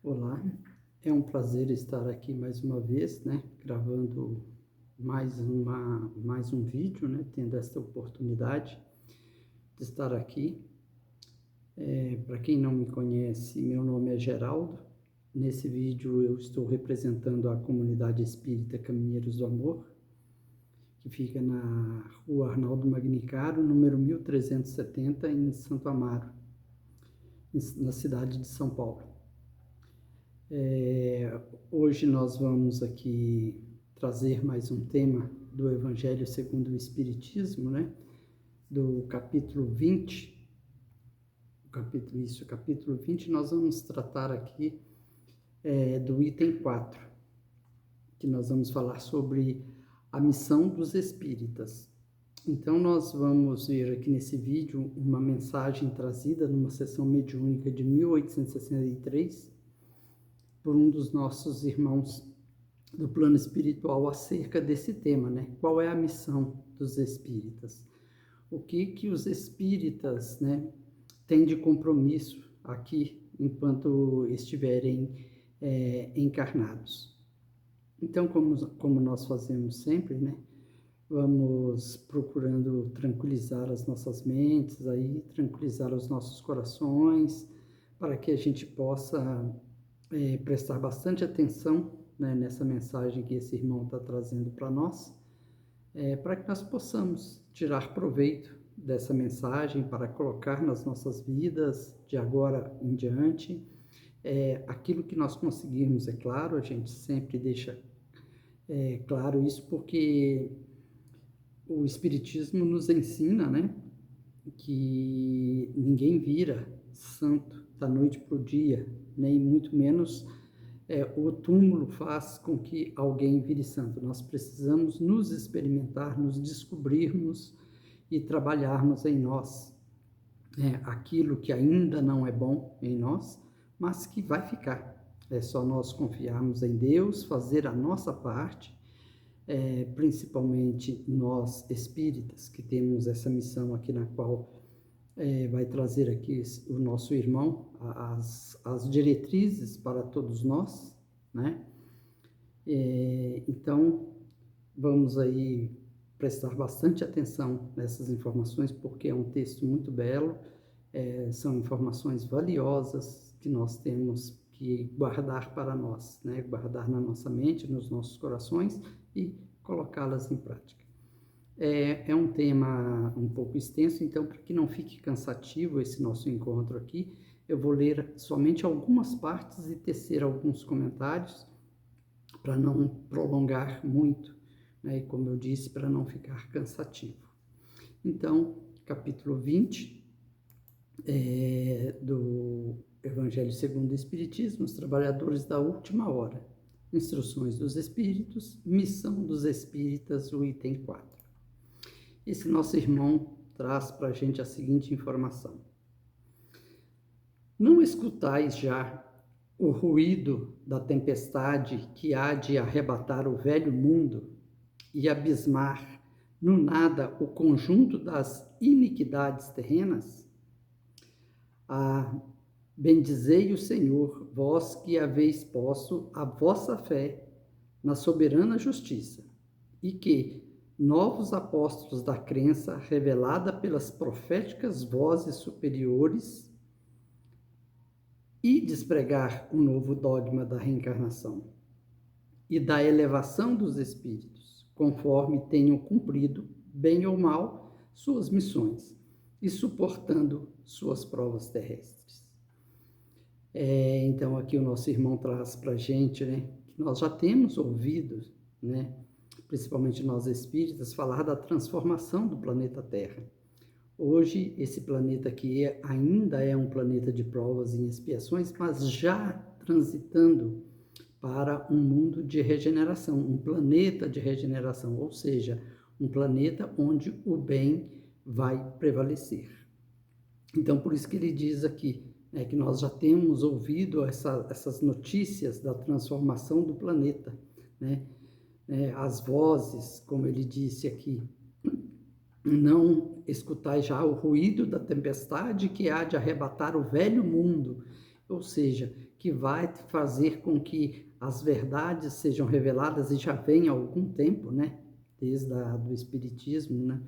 Olá, é um prazer estar aqui mais uma vez, gravando mais um vídeo, tendo esta oportunidade de estar aqui. Para quem não me conhece, meu nome é Geraldo. Nesse vídeo eu estou representando a comunidade espírita Caminheiros do Amor, que fica na rua Arnaldo Magnicaro, número 1370, em Santo Amaro, na cidade de São Paulo. Hoje nós vamos aqui trazer mais um tema do Evangelho segundo o Espiritismo, do capítulo 20. Capítulo 20, nós vamos tratar aqui do item 4, que nós vamos falar sobre a missão dos espíritas. Então nós vamos ver aqui nesse vídeo uma mensagem trazida numa sessão mediúnica de 1863, por um dos nossos irmãos do plano espiritual acerca desse tema, Qual é a missão dos espíritas? O que os espíritas, têm de compromisso aqui enquanto estiverem encarnados? Então, como nós fazemos sempre, vamos procurando tranquilizar as nossas mentes, tranquilizar os nossos corações, para que a gente possa prestar bastante atenção nessa mensagem que esse irmão está trazendo para nós, para que nós possamos tirar proveito dessa mensagem para colocar nas nossas vidas de agora em diante. Aquilo que nós conseguirmos, é claro, a gente sempre deixa claro isso, porque o Espiritismo nos ensina, que ninguém vira santo da noite para o dia, nem muito menos o túmulo faz com que alguém vire santo. Nós precisamos nos experimentar, nos descobrirmos e trabalharmos em nós aquilo que ainda não é bom em nós, mas que vai ficar. É só nós confiarmos em Deus, fazer a nossa parte, principalmente nós espíritas, que temos essa missão aqui na qual vai trazer aqui o nosso irmão as diretrizes para todos nós, Então, vamos aí prestar bastante atenção nessas informações, porque é um texto muito belo, são informações valiosas que nós temos que guardar para nós, guardar na nossa mente, nos nossos corações e colocá-las em prática. É um tema um pouco extenso, então, para que não fique cansativo esse nosso encontro aqui, eu vou ler somente algumas partes e tecer alguns comentários, para não prolongar muito, e como eu disse, para não ficar cansativo. Então, capítulo 20 do Evangelho segundo o Espiritismo, os trabalhadores da última hora, instruções dos espíritos, missão dos espíritas, o item 4. Esse nosso irmão traz para a gente a seguinte informação: não escutais já o ruído da tempestade que há de arrebatar o velho mundo e abismar no nada o conjunto das iniquidades terrenas? Bendizei o Senhor, vós que haveis posto a vossa fé na soberana justiça, e que novos apóstolos da crença, revelada pelas proféticas vozes superiores, e despregar o novo dogma da reencarnação e da elevação dos espíritos, conforme tenham cumprido, bem ou mal, suas missões e suportando suas provas terrestres. Então, aqui o nosso irmão traz para a gente, que nós já temos ouvido, principalmente nós espíritas, falar da transformação do planeta Terra. Hoje, esse planeta aqui ainda é um planeta de provas e expiações, mas já transitando para um mundo de regeneração, um planeta de regeneração, ou seja, um planeta onde o bem vai prevalecer. Então, por isso que ele diz aqui, que nós já temos ouvido essas notícias da transformação do planeta, as vozes, como ele disse aqui, não escutai já o ruído da tempestade que há de arrebatar o velho mundo ou seja, que vai fazer com que as verdades sejam reveladas, e já vem há algum tempo, né? Desde do Espiritismo, né?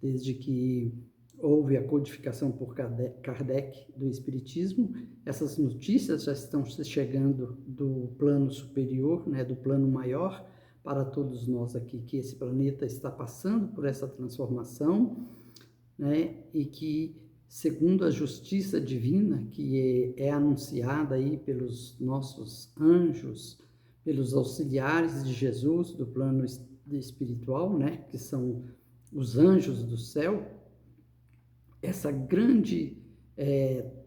Desde que houve a codificação por Kardec do Espiritismo, essas notícias já estão chegando do plano superior, né, do plano maior, para todos nós aqui, que esse planeta está passando por essa transformação, né, e que, segundo a justiça divina, que é anunciada aí pelos nossos anjos, pelos auxiliares de Jesus do plano espiritual, né, que são os anjos do céu, essa grande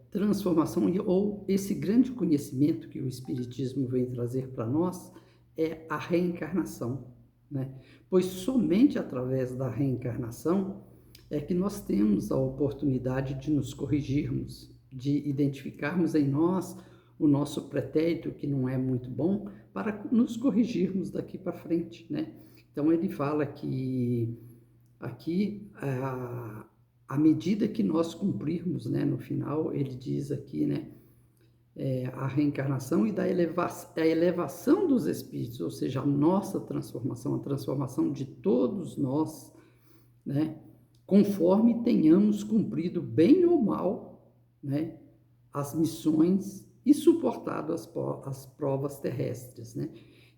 transformação ou esse grande conhecimento que o Espiritismo vem trazer para nós é a reencarnação, né? Pois somente através da reencarnação é que nós temos a oportunidade de nos corrigirmos, de identificarmos em nós o nosso pretérito, que não é muito bom, para nos corrigirmos daqui para frente, né? Então ele fala que aqui, à medida que nós cumprirmos, né, no final, ele diz aqui, né, a reencarnação e a elevação dos espíritos, ou seja, a nossa transformação, a transformação de todos nós, né, conforme tenhamos cumprido bem ou mal, né, as missões e suportado as provas terrestres, né?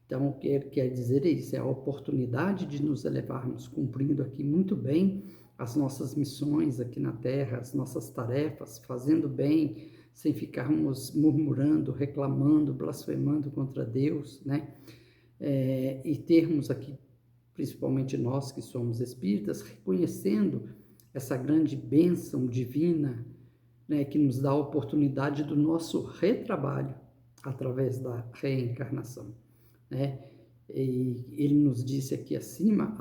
Então, o que quer dizer é isso, é a oportunidade de nos elevarmos, cumprindo aqui muito bem as nossas missões aqui na Terra, as nossas tarefas, fazendo bem, sem ficarmos murmurando, reclamando, blasfemando contra Deus, né? E termos aqui, principalmente nós que somos espíritas, reconhecendo essa grande bênção divina, né, que nos dá a oportunidade do nosso retrabalho através da reencarnação, né? E ele nos disse aqui acima,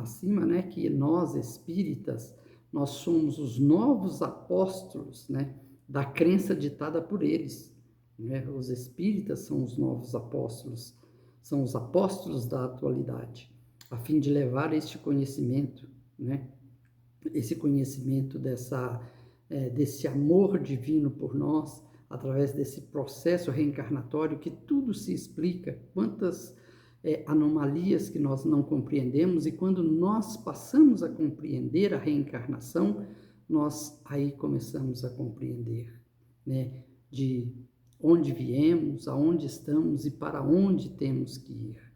né, que nós espíritas, nós somos os novos apóstolos, né, da crença ditada por eles, né? Os espíritas são os novos apóstolos, são os apóstolos da atualidade, a fim de levar este conhecimento, né, esse conhecimento desse amor divino por nós, através desse processo reencarnatório que tudo se explica, quantas anomalias que nós não compreendemos, e quando nós passamos a compreender a reencarnação, nós aí começamos a compreender, né, de onde viemos, aonde estamos e para onde temos que ir.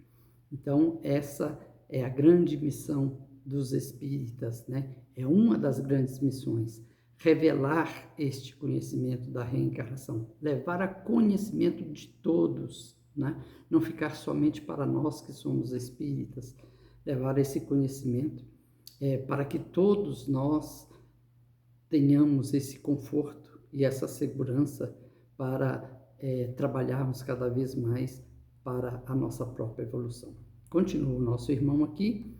Então, essa é a grande missão dos espíritas, né? É uma das grandes missões, revelar este conhecimento da reencarnação, levar a conhecimento de todos, né? Não ficar somente para nós que somos espíritas, levar esse conhecimento para que todos nós tenhamos esse conforto e essa segurança para trabalharmos cada vez mais para a nossa própria evolução. Continua o nosso irmão aqui,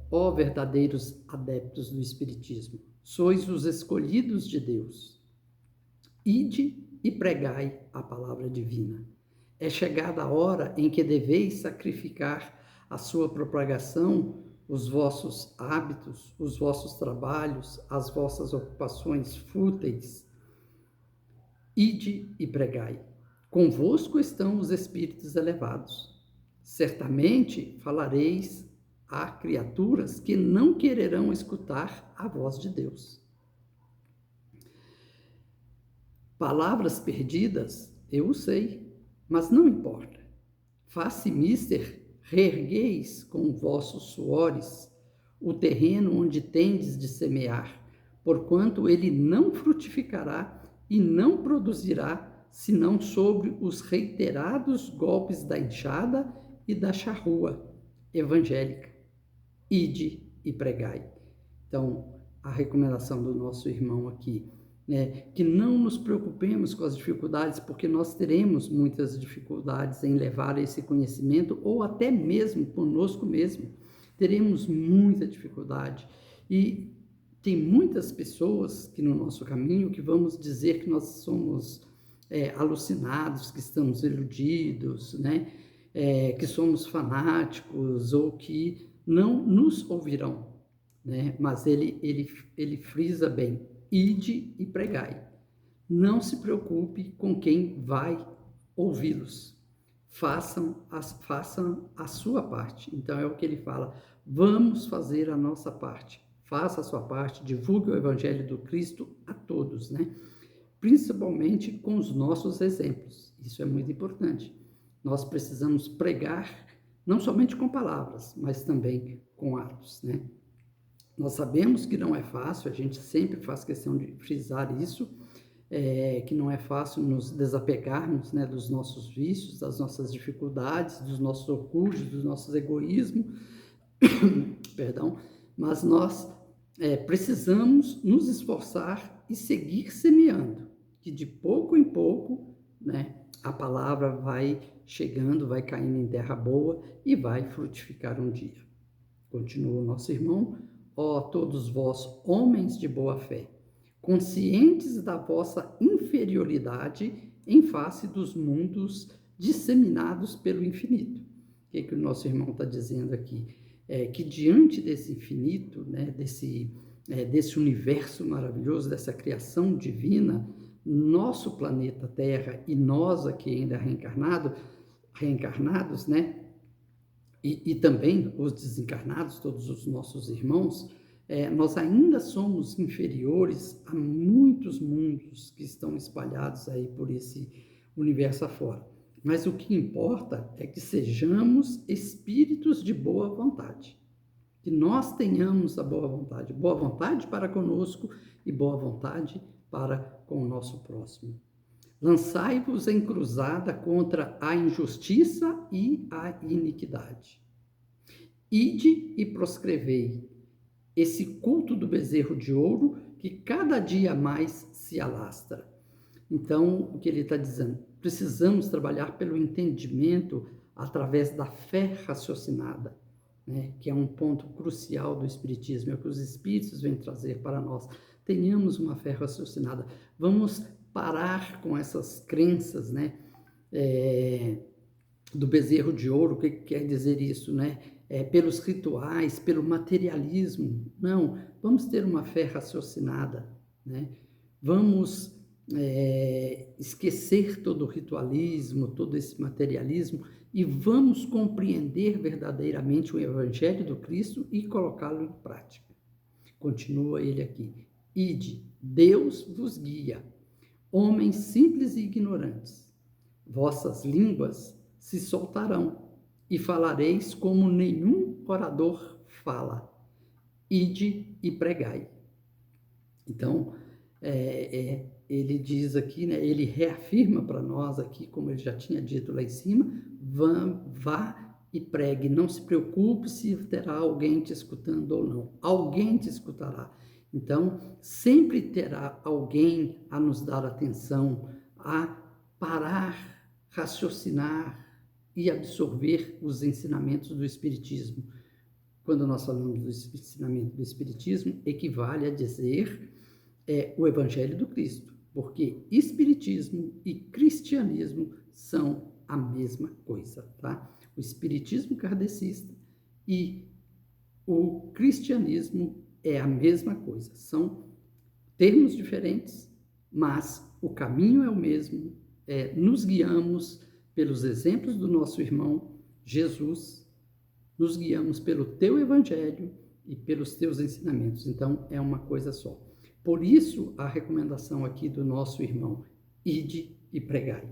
ó verdadeiros adeptos do Espiritismo, sois os escolhidos de Deus, ide e pregai a palavra divina. É chegada a hora em que deveis sacrificar a sua propagação, os vossos hábitos, os vossos trabalhos, as vossas ocupações fúteis. Ide e pregai. Convosco estão os espíritos elevados. Certamente falareis a criaturas que não quererão escutar a voz de Deus. Palavras perdidas, eu o sei, mas não importa. Face mister, reergueis com vossos suores o terreno onde tendes de semear, porquanto ele não frutificará e não produzirá, senão sobre os reiterados golpes da enxada e da charrua evangélica. Ide e pregai. Então, a recomendação do nosso irmão aqui, que não nos preocupemos com as dificuldades, porque nós teremos muitas dificuldades em levar esse conhecimento, ou até mesmo conosco mesmo, teremos muita dificuldade. E tem muitas pessoas que no nosso caminho que vamos dizer que nós somos alucinados, que estamos iludidos, né? Que somos fanáticos ou que não nos ouvirão, né? Mas ele frisa bem, ide e pregai. Não se preocupe com quem vai ouvi-los. Façam a sua parte. Então é o que ele fala, vamos fazer a nossa parte. Faça a sua parte, divulgue o Evangelho do Cristo a todos, né? Principalmente com os nossos exemplos. Isso é muito importante. Nós precisamos pregar, não somente com palavras, mas também com atos, né? Nós sabemos que não é fácil, a gente sempre faz questão de frisar isso, que não é fácil nos desapegarmos, né, dos nossos vícios, das nossas dificuldades, dos nossos orgulhos, dos nossos egoísmos, perdão, mas nós precisamos nos esforçar e seguir semeando, que de pouco em pouco, né, a palavra vai chegando, vai caindo em terra boa e vai frutificar um dia. Continua o nosso irmão, ó todos vós, homens de boa fé, conscientes da vossa inferioridade em face dos mundos disseminados pelo infinito. O que o nosso irmão está dizendo aqui? Que diante desse infinito, né, desse universo maravilhoso, dessa criação divina, nosso planeta Terra e nós aqui ainda reencarnados, né, e também os desencarnados, todos os nossos irmãos, nós ainda somos inferiores a muitos mundos que estão espalhados aí por esse universo afora. Mas o que importa é que sejamos espíritos de boa vontade, que nós tenhamos a boa vontade para conosco e boa vontade para com o nosso próximo. Lançai-vos em cruzada contra a injustiça e a iniquidade. Ide e proscrevei esse culto do bezerro de ouro que cada dia mais se alastra. Então, o que ele está dizendo? Precisamos trabalhar pelo entendimento através da fé raciocinada, né? Que é um ponto crucial do Espiritismo, é o que os Espíritos vêm trazer para nós. Tenhamos uma fé raciocinada. Vamos parar com essas crenças, né? Do bezerro de ouro. O que quer dizer isso, né? Pelos rituais, pelo materialismo. Não, vamos ter uma fé raciocinada, né? Vamos esquecer todo o ritualismo, todo esse materialismo e vamos compreender verdadeiramente o Evangelho do Cristo e colocá-lo em prática. Continua ele aqui. Ide, Deus vos guia, homens simples e ignorantes. Vossas línguas se soltarão e falareis como nenhum orador fala. Ide e pregai. Então, ele diz aqui, né, ele reafirma para nós aqui, como ele já tinha dito lá em cima, vá e pregue, não se preocupe se terá alguém te escutando ou não, alguém te escutará. Então, sempre terá alguém a nos dar atenção, a parar, raciocinar e absorver os ensinamentos do Espiritismo. Quando nós falamos do ensinamento do Espiritismo, equivale a dizer o Evangelho do Cristo, porque Espiritismo e Cristianismo são a mesma coisa, tá? O Espiritismo kardecista e o Cristianismo é a mesma coisa, são termos diferentes, mas o caminho é o mesmo, nos guiamos pelos exemplos do nosso irmão Jesus, nos guiamos pelo teu Evangelho e pelos teus ensinamentos, então é uma coisa só. Por isso, a recomendação aqui do nosso irmão, ide e pregai.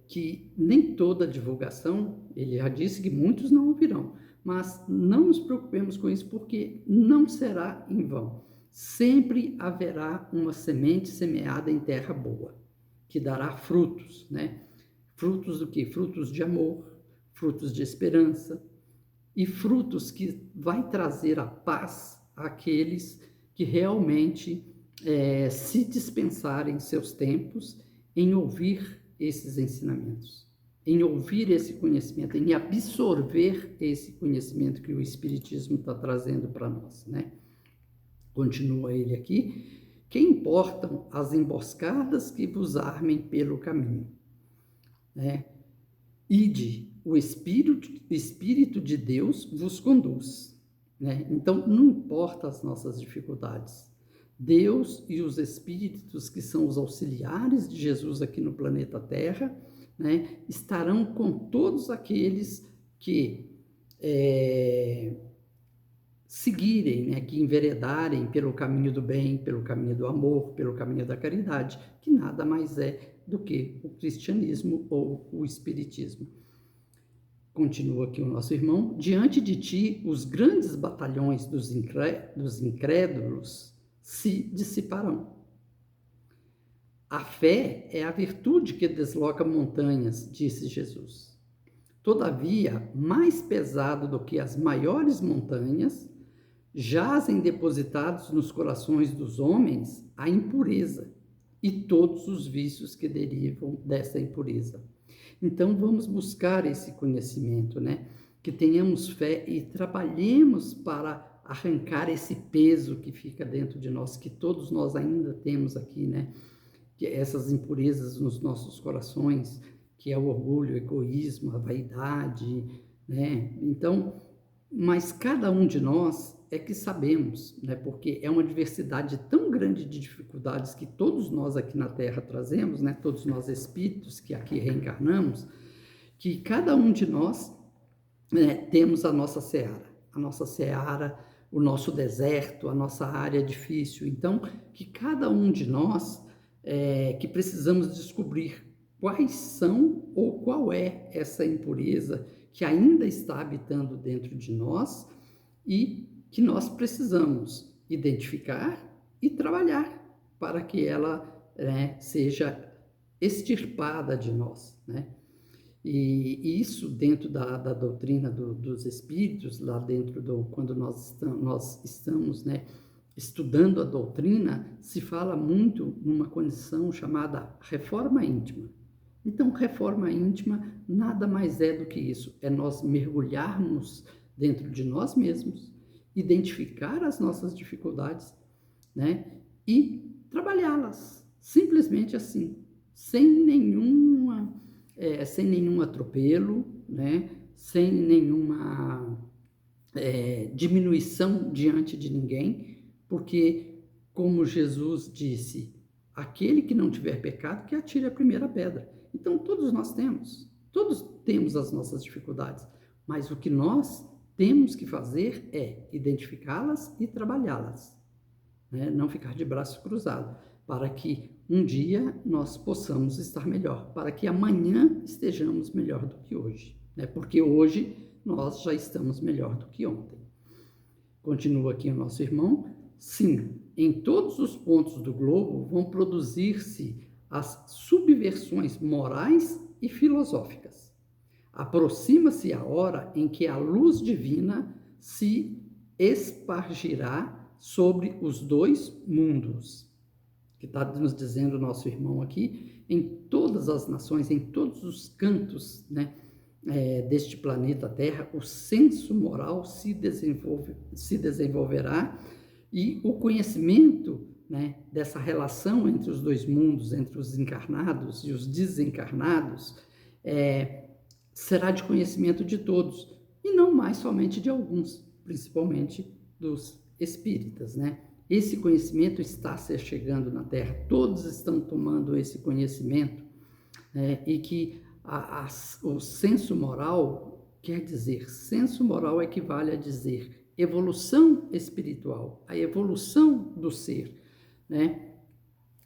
Que nem toda divulgação, ele já disse que muitos não ouvirão, mas não nos preocupemos com isso, porque não será em vão. Sempre haverá uma semente semeada em terra boa, que dará frutos, né? Frutos do quê? Frutos de amor, frutos de esperança, e frutos que vai trazer a paz àqueles que realmente se dispensarem seus tempos em ouvir esses ensinamentos, em ouvir esse conhecimento, em absorver esse conhecimento que o Espiritismo está trazendo para nós, né? Continua ele aqui. Que importam as emboscadas que vos armem pelo caminho, né? Ide, o Espírito de Deus vos conduz, né? Então, não importa as nossas dificuldades, Deus e os espíritos, que são os auxiliares de Jesus aqui no planeta Terra, né, estarão com todos aqueles que seguirem, né, que enveredarem pelo caminho do bem, pelo caminho do amor, pelo caminho da caridade, que nada mais é do que o cristianismo ou o espiritismo. Continua aqui o nosso irmão: diante de ti, os grandes batalhões dos incrédulos se dissiparão. A fé é a virtude que desloca montanhas, disse Jesus. Todavia, mais pesado do que as maiores montanhas, jazem depositados nos corações dos homens a impureza e todos os vícios que derivam dessa impureza. Então, vamos buscar esse conhecimento, né? Que tenhamos fé e trabalhemos para arrancar esse peso que fica dentro de nós, que todos nós ainda temos aqui, né? Que essas impurezas nos nossos corações, que é o orgulho, o egoísmo, a vaidade, né? Então, mas cada um de nós é que sabemos, né? Porque é uma diversidade tão grande de dificuldades que todos nós aqui na Terra trazemos, né? Todos nós espíritos que aqui reencarnamos, que cada um de nós, né, temos a nossa seara, o nosso deserto, a nossa área difícil. Então, que cada um de nós que precisamos descobrir quais são ou qual é essa impureza que ainda está habitando dentro de nós e que nós precisamos identificar e trabalhar para que ela seja extirpada de nós, né? E isso dentro da doutrina dos espíritos, lá dentro quando nós estamos, né, estudando a doutrina, se fala muito numa condição chamada reforma íntima. Então, reforma íntima nada mais é do que isso, é nós mergulharmos dentro de nós mesmos, identificar as nossas dificuldades, né, e trabalhá-las, simplesmente assim, sem nenhum atropelo, né, sem nenhuma diminuição diante de ninguém, porque, como Jesus disse, aquele que não tiver pecado, que atire a primeira pedra. Então, todos temos as nossas dificuldades, mas o que nós temos que fazer é identificá-las e trabalhá-las, né? Não ficar de braço cruzado, para que um dia nós possamos estar melhor, para que amanhã estejamos melhor do que hoje, né? Porque hoje nós já estamos melhor do que ontem. Continua aqui o nosso irmão: sim, em todos os pontos do globo vão produzir-se as subversões morais e filosóficas. Aproxima-se a hora em que a luz divina se espargirá sobre os dois mundos. Que está nos dizendo o nosso irmão aqui, em todas as nações, em todos os cantos, né, deste planeta Terra, o senso moral se desenvolverá e o conhecimento, né, dessa relação entre os dois mundos, entre os encarnados e os desencarnados, será de conhecimento de todos, e não mais somente de alguns, principalmente dos espíritas, né? Esse conhecimento está se chegando na Terra, todos estão tomando esse conhecimento, e que o senso moral quer dizer, senso moral equivale a dizer evolução espiritual, a evolução do ser, né?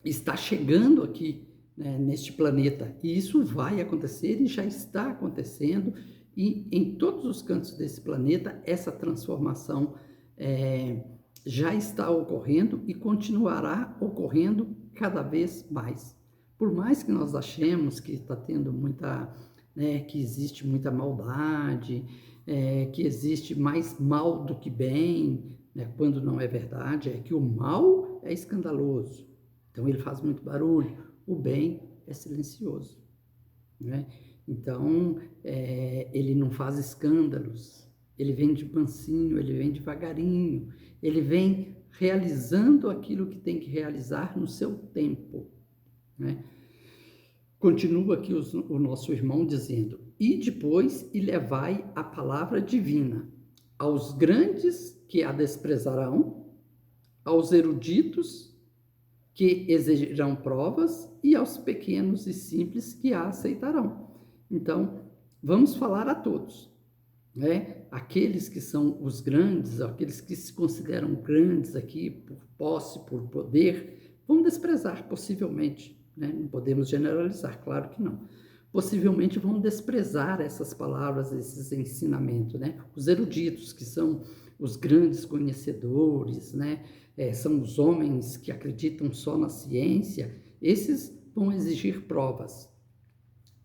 Está chegando aqui, né, neste planeta, e isso vai acontecer e já está acontecendo, e em todos os cantos desse planeta essa transformação já está ocorrendo e continuará ocorrendo cada vez mais. Por mais que nós achemos que está tendo muita, né, que existe muita maldade, que existe mais mal do que bem, né, quando não é verdade, é que o mal é escandaloso, então ele faz muito barulho, o bem é silencioso, né? Então, ele não faz escândalos, ele vem de mansinho, ele vem devagarinho, ele vem realizando aquilo que tem que realizar no seu tempo, né? Continua aqui o nosso irmão dizendo: e depois e levai a palavra divina aos grandes que a desprezarão, aos eruditos, que exigirão provas, e aos pequenos e simples, que a aceitarão. Então, vamos falar a todos, né? Aqueles que são os grandes, aqueles que se consideram grandes aqui, por posse, por poder, vão desprezar, possivelmente, né? Não podemos generalizar, claro que não. Possivelmente vão desprezar essas palavras, esses ensinamentos, né? Os eruditos, que são os grandes conhecedores, né? São os homens que acreditam só na ciência, esses vão exigir provas.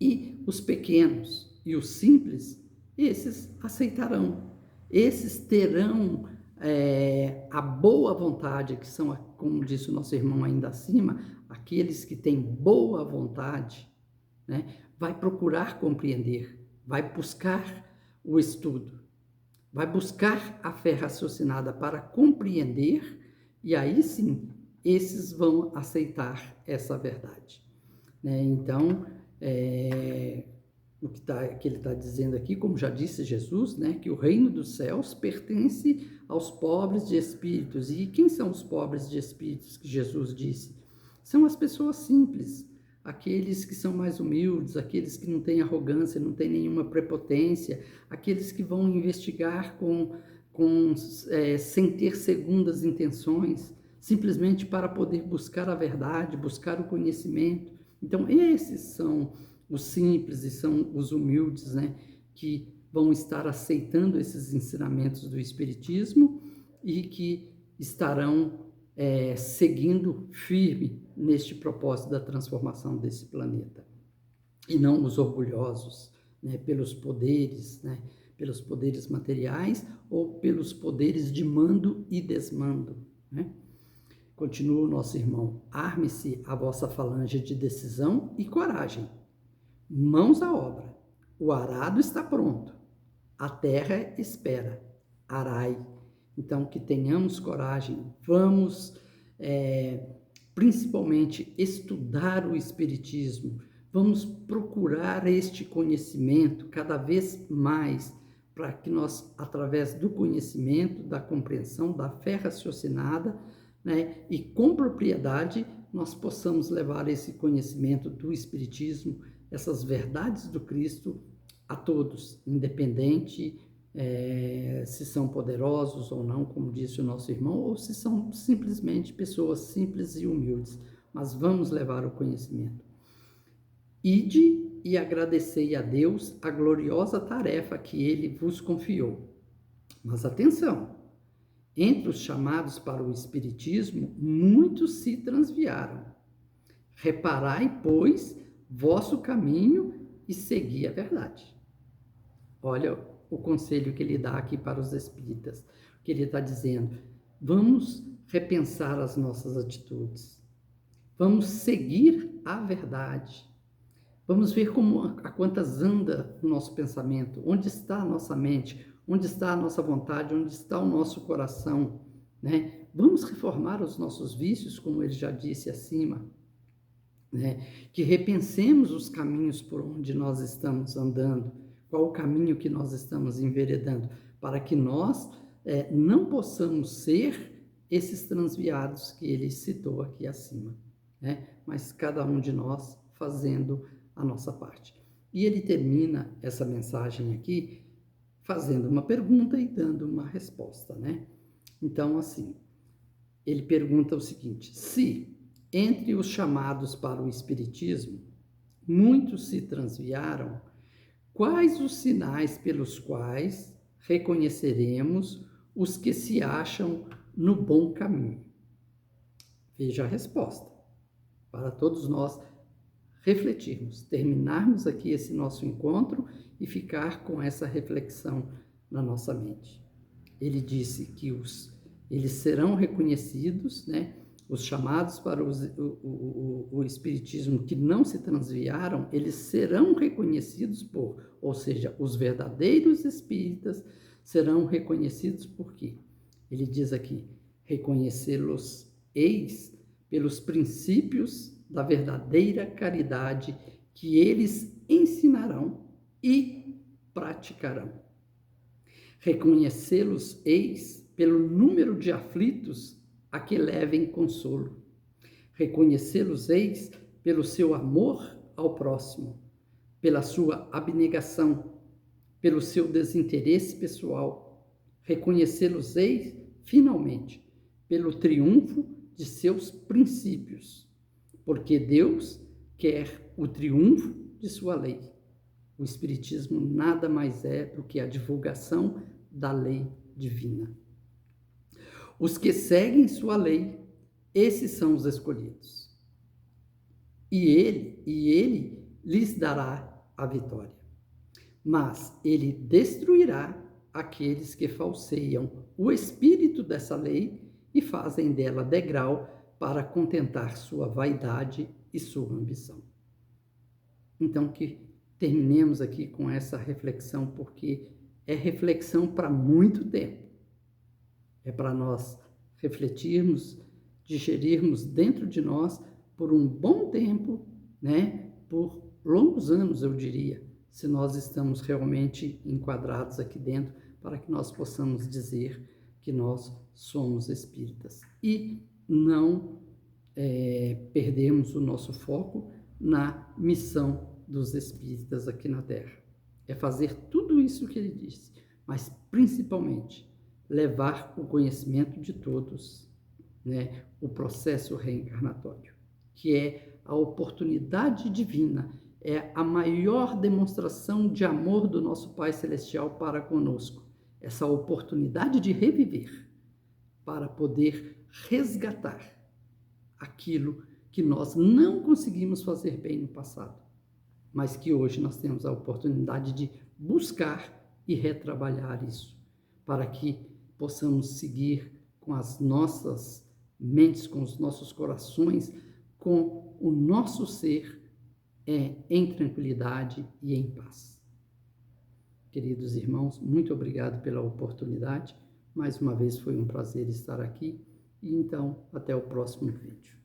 E os pequenos e os simples, esses aceitarão. Esses terão a boa vontade, que são, como disse o nosso irmão ainda acima, aqueles que têm boa vontade, né? Vai procurar compreender, vai buscar o estudo, vai buscar a fé raciocinada para compreender, e aí sim, esses vão aceitar essa verdade, né? Então, o que ele está dizendo aqui, como já disse Jesus, né, que o reino dos céus pertence aos pobres de espíritos. E quem são os pobres de espíritos que Jesus disse? São as pessoas simples, aqueles que são mais humildes, aqueles que não têm arrogância, não têm nenhuma prepotência, aqueles que vão investigar sem ter segundas intenções, simplesmente para poder buscar a verdade, buscar o conhecimento. Então, esses são os simples e são os humildes, né, que vão estar aceitando esses ensinamentos do Espiritismo e que estarão seguindo firme neste propósito da transformação desse planeta. E não os orgulhosos, né, pelos poderes, né, pelos poderes materiais ou pelos poderes de mando e desmando, né? Continua o nosso irmão: arme-se a vossa falange de decisão e coragem. Mãos à obra. O arado está pronto. A terra espera. Arai. Então, que tenhamos coragem. Vamos, principalmente, estudar o Espiritismo. Vamos procurar este conhecimento cada vez mais, para que nós, através do conhecimento, da compreensão, da fé raciocinada, né, e com propriedade, nós possamos levar esse conhecimento do Espiritismo, essas verdades do Cristo, a todos, independente se são poderosos ou não, como disse o nosso irmão, ou se são simplesmente pessoas simples e humildes. Mas vamos levar o conhecimento. Ide e agradecei a Deus a gloriosa tarefa que Ele vos confiou. Mas atenção! Entre os chamados para o Espiritismo, muitos se transviaram. Reparai, pois, vosso caminho e segui a verdade. Olha o conselho que ele dá aqui para os espíritas, que ele está dizendo: vamos repensar as nossas atitudes, vamos seguir a verdade, vamos ver a quantas anda o nosso pensamento, onde está a nossa mente, onde está a nossa vontade, onde está o nosso coração, né? Vamos reformar os nossos vícios, como ele já disse acima, né? Que repensemos os caminhos por onde nós estamos andando, qual o caminho que nós estamos enveredando, para que nós não possamos ser esses transviados que ele citou aqui acima, né? Mas cada um de nós fazendo a nossa parte. E ele termina essa mensagem aqui fazendo uma pergunta e dando uma resposta, né? Então, assim, ele pergunta o seguinte: se entre os chamados para o Espiritismo muitos se transviaram, quais os sinais pelos quais reconheceremos os que se acham no bom caminho? Veja a resposta, para todos nós refletirmos, terminarmos aqui esse nosso encontro e ficar com essa reflexão na nossa mente. Ele disse que eles serão reconhecidos, né? Os chamados para o Espiritismo que não se transviaram, eles serão reconhecidos ou seja, os verdadeiros espíritas serão reconhecidos por quê? Ele diz aqui: reconhecê-los-eis pelos princípios da verdadeira caridade que eles ensinarão e praticarão. Reconhecê-los-eis pelo número de aflitos a que levem consolo. Reconhecê-los-eis pelo seu amor ao próximo, pela sua abnegação, pelo seu desinteresse pessoal. Reconhecê-los-eis, finalmente, pelo triunfo de seus princípios, porque Deus quer o triunfo de sua lei. O Espiritismo nada mais é do que a divulgação da lei divina. Os que seguem sua lei, esses são os escolhidos. E ele lhes dará a vitória. Mas ele destruirá aqueles que falseiam o espírito dessa lei e fazem dela degrau para contentar sua vaidade e sua ambição. Então, que terminemos aqui com essa reflexão, porque é reflexão para muito tempo. É para nós refletirmos, digerirmos dentro de nós por um bom tempo, né? Por longos anos, eu diria, se nós estamos realmente enquadrados aqui dentro, para que nós possamos dizer que nós somos espíritas. E não perdermos o nosso foco na missão dos espíritas aqui na Terra. É fazer tudo isso que ele disse, mas principalmente levar o conhecimento de todos, né, o processo reencarnatório, que é a oportunidade divina, é a maior demonstração de amor do nosso Pai Celestial para conosco, essa oportunidade de reviver, para poder resgatar aquilo que nós não conseguimos fazer bem no passado, mas que hoje nós temos a oportunidade de buscar e retrabalhar isso, para que possamos seguir com as nossas mentes, com os nossos corações, com o nosso ser em tranquilidade e em paz. Queridos irmãos, muito obrigado pela oportunidade. Mais uma vez foi um prazer estar aqui. E então, até o próximo vídeo.